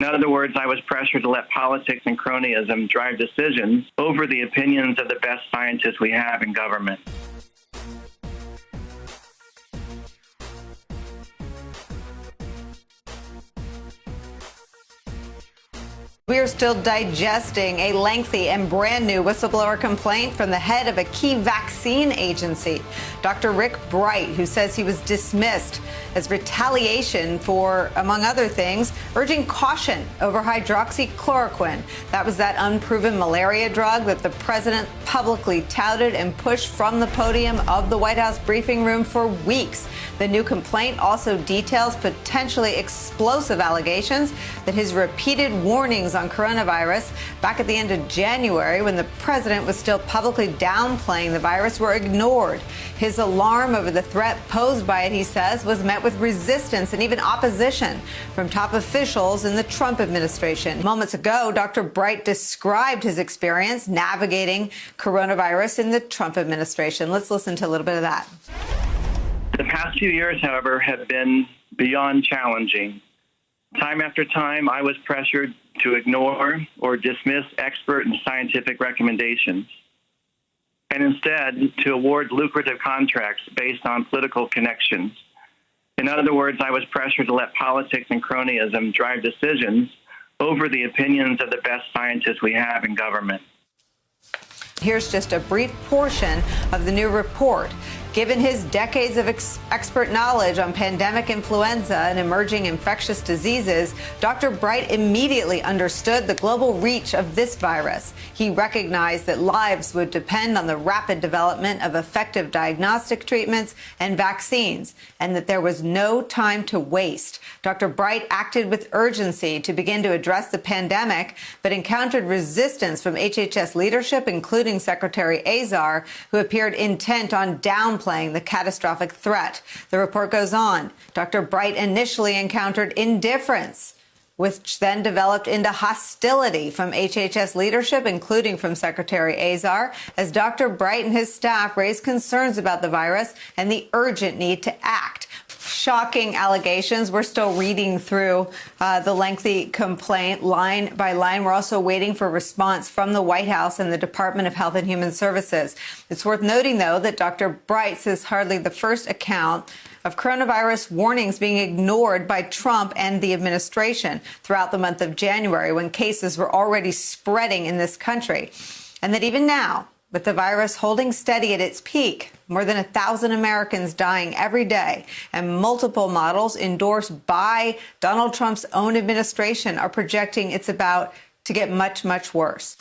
In other words, I was pressured to let politics and cronyism drive decisions over the opinions of the best scientists we have in government. We are still digesting a lengthy and brand new whistleblower complaint from the head of a key vaccine agency, Dr. Rick Bright, who says he was dismissed as retaliation for, among other things, urging caution over hydroxychloroquine. That was that unproven malaria drug that the president publicly touted and pushed from the podium of the White House briefing room for weeks. The new complaint also details potentially explosive allegations that his repeated warnings on coronavirus back at the end of January, when the president was still publicly downplaying the virus, were ignored. His alarm over the threat posed by it, he says, was met with resistance and even opposition from top officials in the Trump administration. Moments ago, Dr. Bright described his experience navigating coronavirus in the Trump administration. Let's listen to a little bit of that. The past few years, however, have been beyond challenging. Time after time, I was pressured to ignore or dismiss expert and scientific recommendations, and instead to award lucrative contracts based on political connections. In other words, I was pressured to let politics and cronyism drive decisions over the opinions of the best scientists we have in government. Here's just a brief portion of the new report. Given his decades of expert knowledge on pandemic influenza and emerging infectious diseases, Dr. Bright immediately understood the global reach of this virus. He recognized that lives would depend on the rapid development of effective diagnostic treatments and vaccines, and that there was no time to waste. Dr. Bright acted with urgency to begin to address the pandemic, but encountered resistance from HHS leadership, including Secretary Azar, who appeared intent on downplaying the catastrophic threat. The report goes on. Dr. Bright initially encountered indifference, which then developed into hostility from HHS leadership, including from Secretary Azar, as Dr. Bright and his staff raised concerns about the virus and the urgent need to act. Shocking allegations. We're still reading through the lengthy complaint line by line. We're also waiting for a response from the White House and the Department of Health and Human Services. It's worth noting, though, that Dr. Bright is hardly the first account of coronavirus warnings being ignored by Trump and the administration throughout the month of January, when cases were already spreading in this country. And that even now, with the virus holding steady at its peak, more than 1,000 Americans dying every day, and multiple models endorsed by Donald Trump's own administration are projecting it's about to get much, much worse.